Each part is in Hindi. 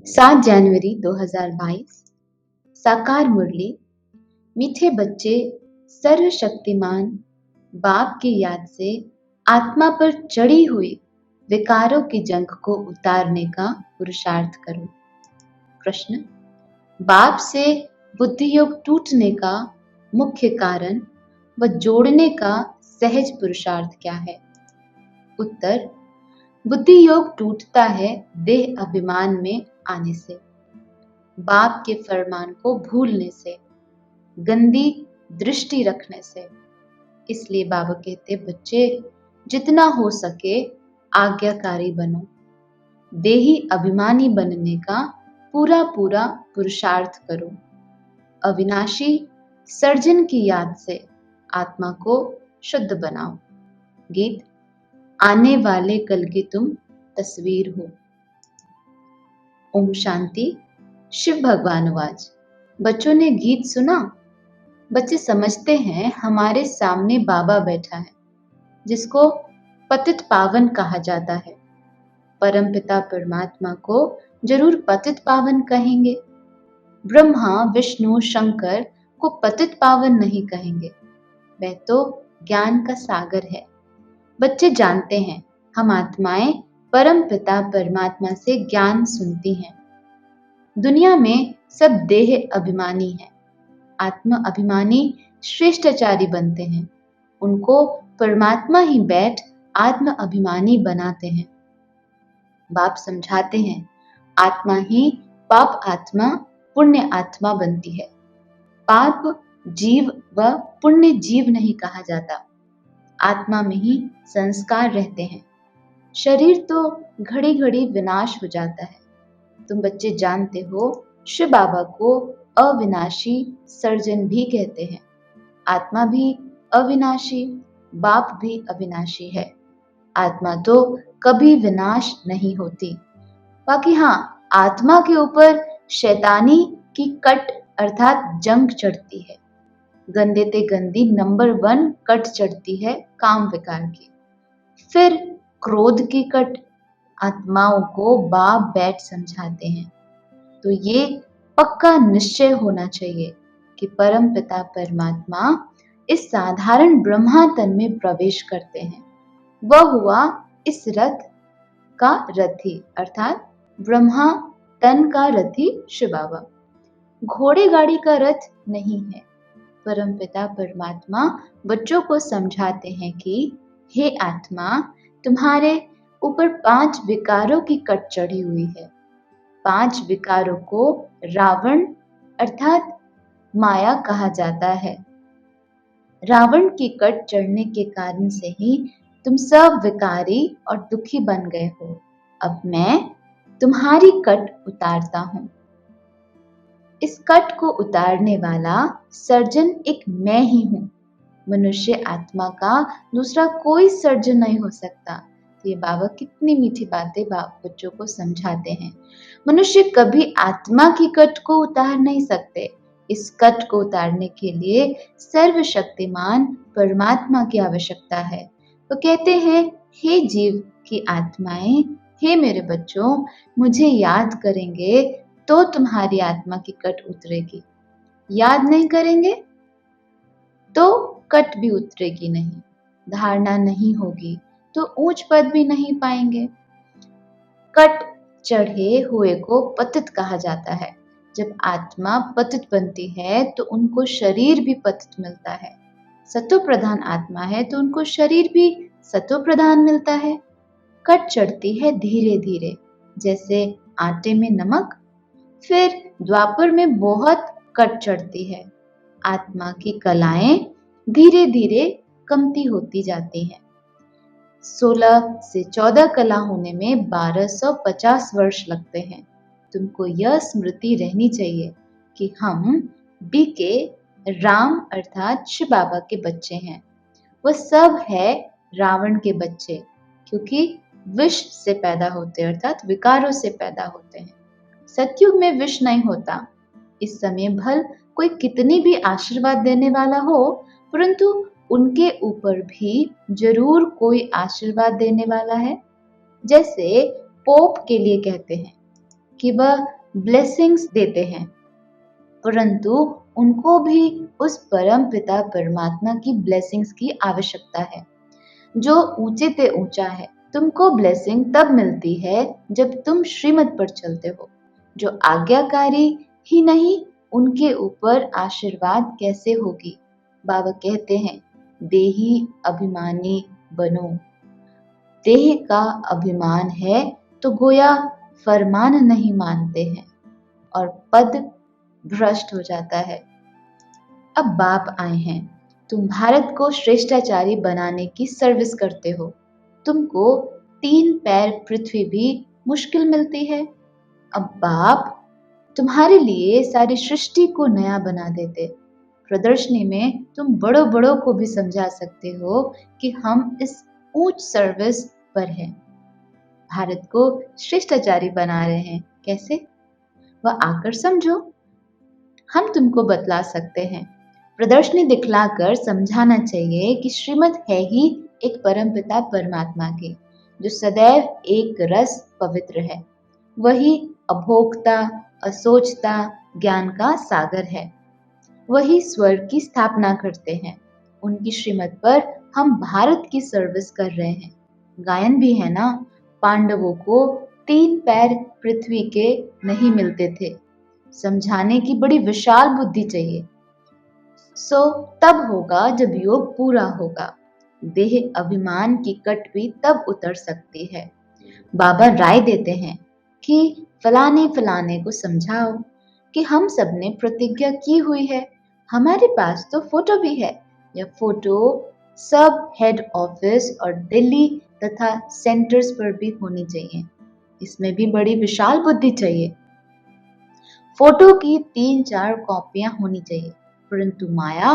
7 जनवरी 2022। साकार मुरली। मीठे बच्चे सर्वशक्तिमान बाप की याद से आत्मा पर चढ़ी हुई विकारों की जंग को उतारने का पुरुषार्थ करो। प्रश्न: बाप से बुद्धि योग टूटने का मुख्य कारण व जोड़ने का सहज पुरुषार्थ क्या है? उत्तर: बुद्धि योग टूटता है देह अभिमान में आने से, बाप के फरमान को भूलने से, गंदी दृष्टि रखने से। इसलिए बाबा कहते, बच्चे जितना हो सके आज्ञाकारी बनो, देही अभिमानी बनने का पूरा पूरा पुरुषार्थ करो, अविनाशी सर्जन की याद से आत्मा को शुद्ध बनाओ। गीत: आने वाले कल की तुम तस्वीर हो। ओम शांति। शिव भगवान आवाज। बच्चों ने गीत सुना। बच्चे समझते हैं हमारे सामने बाबा बैठा है, जिसको पतित पावन कहा जाता है। परमपिता परमात्मा को जरूर पतित पावन कहेंगे। ब्रह्मा विष्णु शंकर को पतित पावन नहीं कहेंगे, वह तो ज्ञान का सागर है। बच्चे जानते हैं हम आत्माएं परम पिता परमात्मा से ज्ञान सुनती हैं। दुनिया में सब देह अभिमानी हैं। आत्मा अभिमानी श्रेष्ठाचारी बनते हैं। उनको परमात्मा ही बैठ आत्म अभिमानी बनाते हैं। बाप समझाते हैं आत्मा ही पाप आत्मा पुण्य आत्मा बनती है। पाप जीव व पुण्य जीव नहीं कहा जाता। आत्मा में ही संस्कार रहते हैं। शरीर तो घड़ी घड़ी विनाश हो जाता है। तुम बच्चे जानते हो शिव बाबा को अविनाशी सर्जन भी कहते हैं। आत्मा भी अविनाशी, बाप भी अविनाशी है। आत्मा तो कभी विनाश नहीं होती। बाकी हाँ, आत्मा के ऊपर शैतानी की कट अर्थात जंग चढ़ती है। गंदे ते गंदी नंबर 1 कट चढ़ती है काम विकार की। फिर क्रोध की कट आत्माओं को बाप बैठ समझाते हैं। तो ये पक्का निश्चय होना चाहिए कि परम पिता परमात्मा इस साधारण ब्रह्मा तन में प्रवेश करते हैं। वह हुआ इस रथ का रथी अर्थात ब्रह्मा तन का रथी शिव बाबा। घोड़े गाड़ी का रथ नहीं है। परम पिता परमात्मा बच्चों को समझाते हैं कि हे आत्मा, तुम्हारे ऊपर 5 विकारों की कट चढ़ी हुई है। 5 विकारों को रावण अर्थात माया कहा जाता है। रावण की कट चढ़ने के कारण से ही तुम सब विकारी और दुखी बन गए हो। अब मैं तुम्हारी कट उतारता हूं। इस कट को उतारने वाला सर्जन एक मैं ही हूं। मनुष्य आत्मा का दूसरा कोई सर्जन नहीं हो सकता। तो ये बाबा कितनी मीठी बातें बच्चों को समझाते हैं। मनुष्य कभी आत्मा की कट को उतार नहीं सकते। इस कट को उतारने के लिए सर्वशक्तिमान परमात्मा की आवश्यकता है। तो कहते हैं, हे जीव की आत्माएं, हे मेरे बच्चों, मुझे याद करेंगे तो तुम्हारी आत्मा की कट उतरेगी। याद नहीं करेंगे तो कट भी उतरेगी नहीं। धारणा नहीं होगी तो ऊंच पद भी नहीं पाएंगे। कट चढ़े हुए को पतित कहा जाता है। जब आत्मा पतित बनती है तो उनको शरीर भी पतित मिलता है। सत्व प्रधान आत्मा है तो उनको शरीर भी सत्व प्रधान मिलता है। कट चढ़ती है धीरे धीरे, जैसे आटे में नमक। फिर द्वापर में बहुत कट चढ़ती है। आत्मा की कलाएं धीरे धीरे कमती होती जाती हैं। 16 से 14 कला होने में 1250 वर्ष लगते हैं। तुमको यह स्मृति रहनी चाहिए कि हम बीके राम अर्थात शिव बाबा के बच्चे हैं। वह सब है रावण के बच्चे, क्योंकि विष से पैदा होते अर्थात विकारों से पैदा होते हैं। सतयुग में विष नहीं होता। इस समय भल कोई कितनी भी आशीर्वाद देने वाला हो, परंतु उनके ऊपर भी जरूर कोई आशीर्वाद देने वाला है। जैसे पोप के लिए कहते हैं, कि वह ब्लेसिंग्स देते हैं, परंतु उनको भी उस परम पिता परमात्मा की ब्लेसिंग्स की आवश्यकता है जो ऊंचे से ऊंचा है। तुमको ब्लेसिंग तब मिलती है जब तुम श्रीमत पर चलते हो। जो आज्ञाकारी ही नहीं, उनके ऊपर आशीर्वाद कैसे होगी। बाबा कहते हैं, देही अभिमानी बनो। देह का अभिमान है तो गोया फरमान नहीं मानते हैं और पद भ्रष्ट हो जाता है। अब बाप आए हैं, तुम भारत को श्रेष्ठाचारी बनाने की सर्विस करते हो। तुमको 3 पैर पृथ्वी भी मुश्किल मिलती है। अब बाप तुम्हारे लिए सारी सृष्टि को नया बना देते। प्रदर्शनी में तुम बड़ों बड़ों को भी समझा सकते हो कि हम इस ऊंच सर्विस पर हैं। भारत को श्रेष्ठाचारी बना रहे हैं। कैसे? वह आकर समझो, हम तुमको बतला सकते हैं। प्रदर्शनी दिखलाकर समझाना चाहिए कि श्रीमत है ही एक परमपिता परमात्मा की, जो सदैव एक रस पवित्र है। वही अभोक्ता, असोचता, ज्ञान का सागर है। वही स्वर्ग की स्थापना करते हैं। उनकी श्रीमत पर हम भारत की सर्विस कर रहे हैं। गायन भी है ना, पांडवों को 3 पैर पृथ्वी के नहीं मिलते थे। समझाने की बड़ी विशाल बुद्धि चाहिए। सो तब होगा जब योग पूरा होगा। देह अभिमान की कट भी तब उतर सकती है। बाबा राय देते हैं कि फलाने फलाने को समझाओ कि हम सब ने प्रतिज्ञा की हुई है। हमारे पास तो फोटो भी है। यह फोटो सब हेड ऑफिस और दिल्ली तथा सेंटर्स पर भी होनी चाहिए। इसमें भी बड़ी विशाल बुद्धि चाहिए। फोटो की 3-4 कॉपियां होनी चाहिए, परंतु माया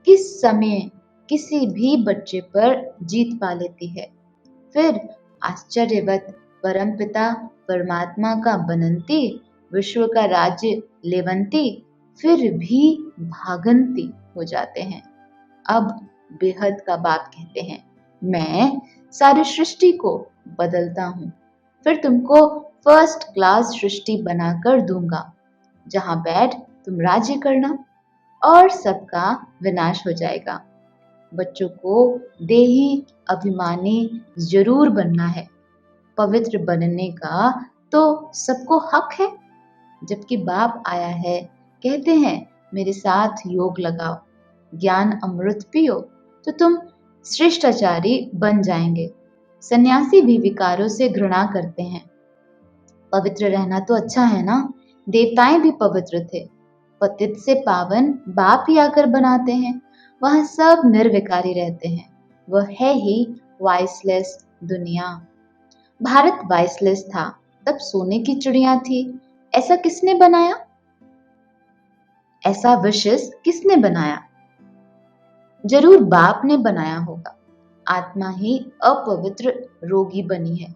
किस समय किसी भी बच्चे पर जीत पा लेती है। फिर आश्चर्यवत परमपिता परमात्मा का बनंती, विश्व का राज्य लेवंती, फिर भी भागंती हो जाते हैं। अब बेहद का बाप कहते हैं, मैं सारी सृष्टि को बदलता हूँ, फिर तुमको फर्स्ट क्लास सृष्टि बनाकर दूंगा, जहां बैठ तुम राज्य करना और सबका विनाश हो जाएगा। बच्चों को देही अभिमानी जरूर बनना है। पवित्र बनने का तो सबको हक है। जबकि बाप आया है, कहते हैं मेरे साथ योग लगाओ, ज्ञान अमृत पियो, तो तुम श्रेष्ठाचारी बन जाएंगे। सन्यासी भी विकारों से घृणा करते हैं। पवित्र रहना तो अच्छा है ना, देवताएं भी पवित्र थे। पतित से पावन बाप ही आकर बनाते हैं। वह सब निर्विकारी रहते हैं। वह है ही वाइसलेस दुनिया। भारत वाइसलेस था, तब सोने की चिड़िया थी। ऐसा किसने बनाया? ऐसा विशेष किसने बनाया? जरूर बाप ने बनाया होगा। आत्मा ही अपवित्र रोगी बनी है।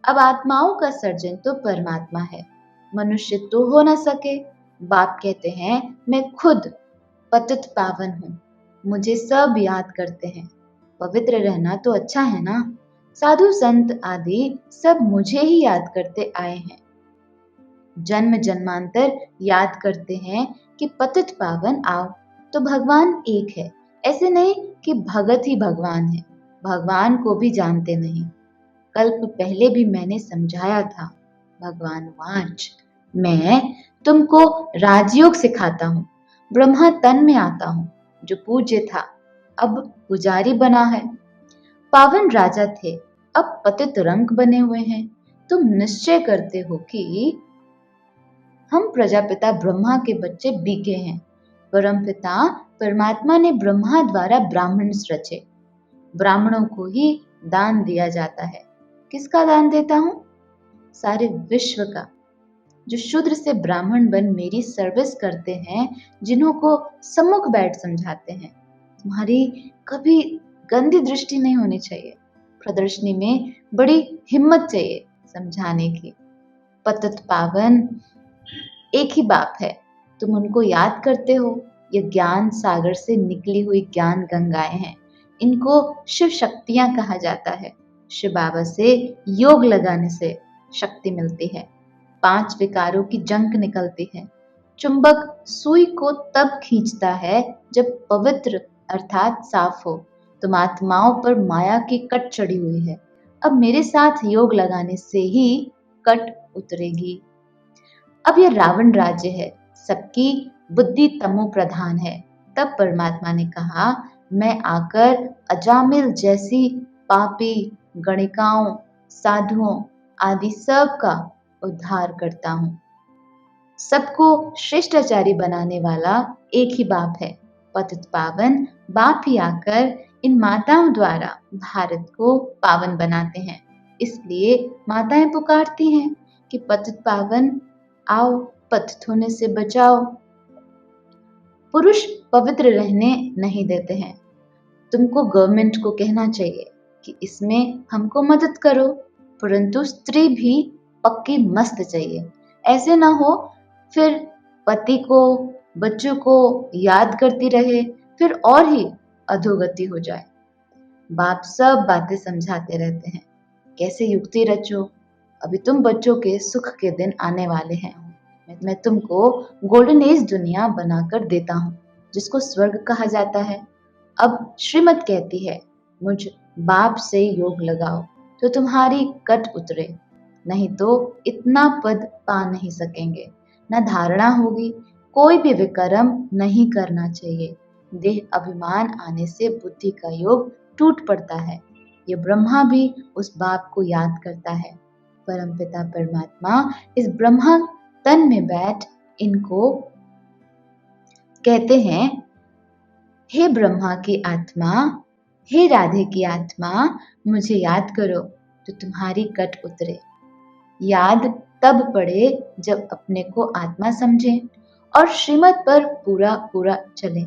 अब आत्माओं का सर्जन तो परमात्मा है, मनुष्य तो हो ना सके। बाप कहते हैं, मैं खुद पतित पावन हूँ, मुझे सब याद करते हैं। पवित्र रहना तो अच्छा है ना। साधु संत आदि सब मुझे ही याद करते आए हैं। जन्म जन्मांतर याद करते हैं कि पतित पावन आओ, तो भगवान एक है। ऐसे नहीं कि भगत ही भगवान है, भगवान को भी जानते नहीं। कल्प पहले भी मैंने समझाया था। भगवान वाच, मैं तुमको राजयोग सिखाता हूँ। ब्रह्मा तन में आता हूँ, जो पूज्य था अब पुजारी बना है। पावन राजा थे, अब पतित रंक बने हुए हैं। तुम निश्चय करते हो कि हम प्रजापिता ब्रह्मा के बच्चे बीके हैं। परमपिता परमात्मा ने ब्रह्मा द्वारा ब्राह्मण रचे। ब्राह्मणों को ही दान दिया जाता है। किसका दान देता हूँ? सारे विश्व का। जो शूद्र से ब्राह्मण बन मेरी सर्विस करते हैं, जिन्हों को सम्मुख बैठ समझाते हैं। तुम्हारी कभी गंदी दृष्टि नहीं होनी चाहिए। प्रदर्शनी में बड़ी हिम्मत चाहिए समझाने की। पतित पावन एक ही बाप है, तुम उनको याद करते हो। ये ज्ञान सागर से निकली हुई ज्ञान गंगाएं हैं। इनको शिव शक्तियां कहा जाता है। शिव बाबा से योग लगाने से शक्ति मिलती है। 5 विकारों की जंक निकलती है। चुंबक सुई को तब खींचता है जब पवित्र अर्थात साफ हो। तुम आत्माओं पर माया की कट चढ़ी हुई है। अब मेरे साथ योग लगाने से ही कट उतरेगी। अब यह रावण राज्य है, सबकी बुद्धि तमो प्रधान है। तब परमात्मा ने कहा, मैं आकर अजामिल जैसी पापी गणिकाओं, साधुओं आदि सब का उद्धार करता हूँ। सबको शिष्टाचारी बनाने वाला एक ही बाप है। पतित पावन बाप ही आकर इन माताओं द्वारा भारत को पावन बनाते हैं। इसलिए माताएं पुकारती हैं कि पतित पावन आओ, पतित होने से बचाओ। पुरुष पवित्र रहने नहीं देते हैं। तुमको गवर्नमेंट को कहना चाहिए कि इसमें हमको मदद करो, परंतु स्त्री भी पक्की मस्त चाहिए। ऐसे ना हो फिर पति को, बच्चों को याद करती रहे, फिर और ही अधोगति हो जाए। बाप सब बातें समझाते रहते हैं, कैसे युक्ति रचो, अभी तुम बच्चों के सुख के दिन आने वाले हैं। मैं तुमको गोल्डन एज दुनिया बनाकर देता हूँ, जिसको स्वर्ग कहा जाता है। अब श्रीमत कहती है, मुझ बाप से योग लगाओ तो तुम्हारी कट उतरे, नहीं तो इतना पद पा नहीं सकेंगे, न धारणा होगी। कोई भी विकर्म नहीं करना चाहिए। देह अभिमान आने से बुद्धि का योग टूट पड़ता है। ये ब्रह्मा भी उस बाप को याद करता है। परमपिता परमात्मा इस ब्रह्मा तन में बैठ इनको कहते हैं, हे ब्रह्मा की आत्मा, हे राधे की आत्मा, मुझे याद करो तो तुम्हारी कट उतरे। याद तब पड़े जब अपने को आत्मा समझें और श्रीमत पर पूरा पूरा चलें।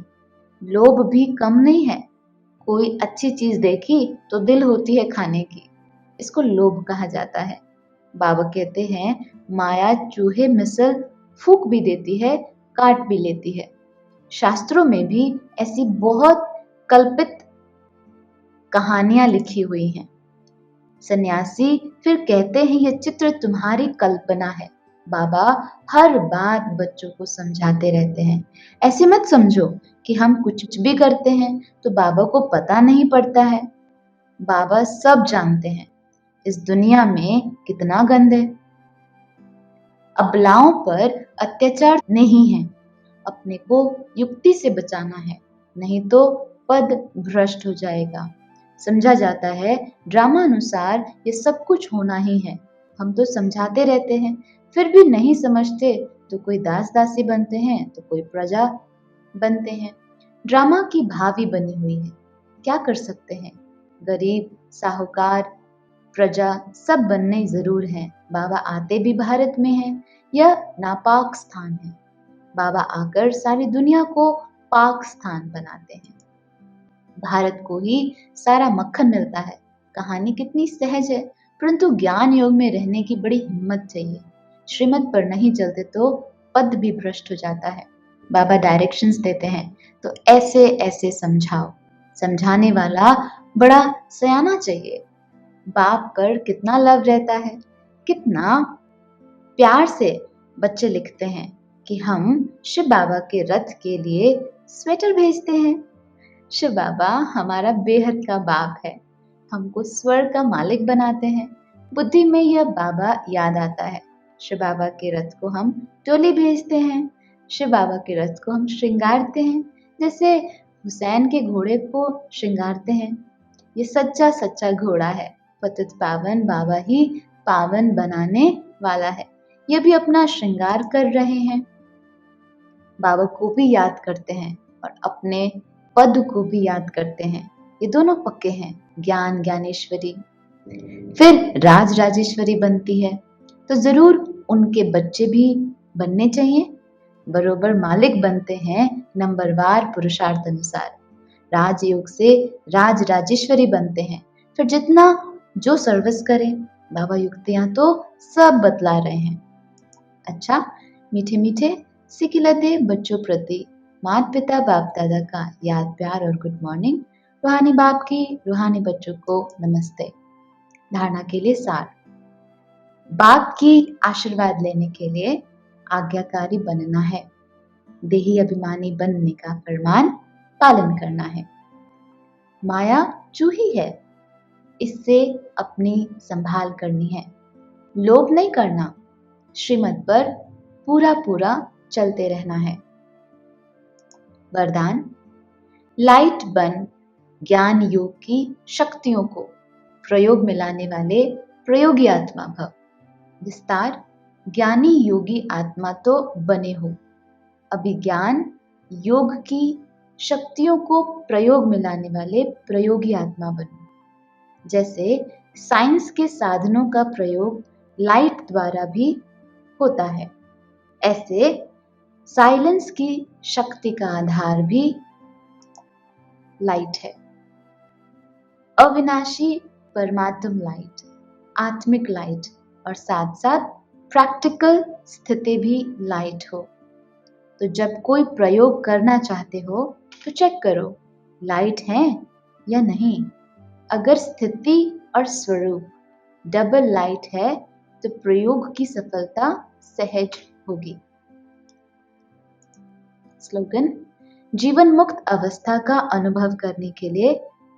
लोभ भी कम नहीं है। कोई अच्छी चीज देखी तो दिल होती है खाने की, इसको लोभ कहा जाता है। बाबा कहते हैं, माया चूहे मिसल फूंक भी देती है, काट भी लेती है। शास्त्रों में भी ऐसी बहुत कल्पित कहानियां लिखी हुई हैं। सन्यासी फिर कहते हैं, यह चित्र तुम्हारी कल्पना है। बाबा हर बात बच्चों को समझाते रहते हैं। ऐसे मत समझो कि हम कुछ भी करते हैं तो बाबा को पता नहीं पड़ता है। बाबा सब जानते हैं। इस दुनिया में कितना गंद है। अबलाओं पर अत्याचार नहीं है। अपने को युक्ति से बचाना है, नहीं तो पद भ्रष्ट हो जाएगा। समझा जाता है ड्रामा अनुसार ये सब कुछ होना ही है। हम तो समझाते रहते हैं, फिर भी नहीं समझते तो कोई दास दासी बनते हैं तो कोई प्रजा बनते हैं। ड्रामा की भावी बनी हुई है, क्या कर सकते हैं। गरीब, साहूकार, प्रजा सब बनने जरूर हैं। बाबा आते भी भारत में हैं। यह नापाक स्थान है। बाबा आकर सारी दुनिया को पाक स्थान बनाते हैं। भारत को ही सारा मक्खन मिलता है। कहानी कितनी सहज है, परंतु ज्ञान योग में रहने की बड़ी हिम्मत चाहिए। श्रीमत पर नहीं चलते तो पद भी भ्रष्ट हो जाता है। बाबा डायरेक्शंस देते हैं तो ऐसे ऐसे समझाओ। समझाने वाला बड़ा सयाना चाहिए। बाप पर कितना लव रहता है, कितना प्यार से बच्चे लिखते हैं कि हम शिव बाबा के रथ के लिए स्वेटर भेजते हैं। शिव बाबा हमारा बेहद का बाप है, हमको स्वर्ग का मालिक बनाते हैं। बुद्धि में यह बाबा याद आता है। शिव बाबा के रथ को हम टोली भेजते हैं। शिव बाबा के रथ को हम श्रृंगारते हैं, जैसे हुसैन के घोड़े को श्रृंगारते हैं। ये सच्चा सच्चा घोड़ा है। पतित पावन बाबा ही पावन बनाने वाला है। ये भी अपना श्रृंगार कर रहे हैं। बाबा को भी याद करते हैं और अपने पद को भी याद करते हैं। ये दोनों पक्के हैं। ज्ञान ज्ञानेश्वरी फिर राज राजेश्वरी बनती है, तो जरूर उनके बच्चे भी बनने चाहिए। बरोबर मालिक बनते हैं नंबरवार पुरुषार्थ अनुसार। राजयोग से राज राजेश्वरी बनते हैं। फिर जितना जो सर्विस करें, बाबा युक्तियां तो सब बतला रहे हैं। अच्छा, मीठे मीठे सिखिलते बच्चों प्रति माता पिता बाप दादा का याद प्यार और गुड मॉर्निंग। रूहानी बाप की रूहानी बच्चों को नमस्ते। धारणा के लिए सार। बाप की आशीर्वाद लेने के लिए आज्ञाकारी बनना है, देही अभिमानी बनने का फरमान पालन करना है। माया चूही है, इससे अपनी संभाल करनी है। लोभ नहीं करना, श्रीमत पर पूरा पूरा चलते रहना है। वरदान, लाइट बन ज्ञान योग की शक्तियों को प्रयोग में लाने वाले प्रयोगी आत्मा भव। विस्तार, ज्ञानी योगी आत्मा तो बने हो, अभी ज्ञान योग की शक्तियों को प्रयोग में लाने वाले प्रयोगी आत्मा बनो। जैसे साइंस के साधनों का प्रयोग लाइट द्वारा भी होता है, ऐसे साइलेंस की शक्ति का आधार भी लाइट है। अविनाशी परमात्म लाइट, आत्मिक लाइट और साथ साथ प्रैक्टिकल स्थिति भी लाइट हो। तो जब कोई प्रयोग करना चाहते हो तो चेक करो लाइट है या नहीं। अगर स्थिति और स्वरूप डबल लाइट है तो प्रयोग की सफलता सहज होगी। स्लोगन, जीवन मुक्त अवस्था का अनुभव करने के लिए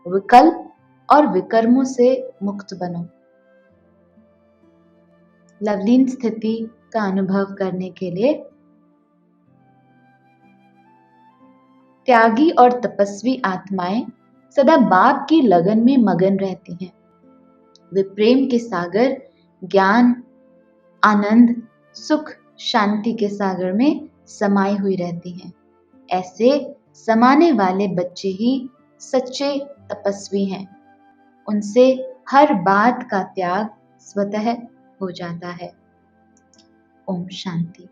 विकल्प और विकर्मों से मुक्त बनो। लवलीन स्थिति का अनुभव करने के लिए त्यागी और तपस्वी आत्माएं सदा बाप की लगन में मगन रहती हैं। वे प्रेम के सागर, ज्ञान, आनंद, सुख, शांति के सागर में समाई हुई रहती हैं। ऐसे समाने वाले बच्चे ही सच्चे तपस्वी हैं। उनसे हर बात का त्याग स्वतः हो जाता है। ओम शांति।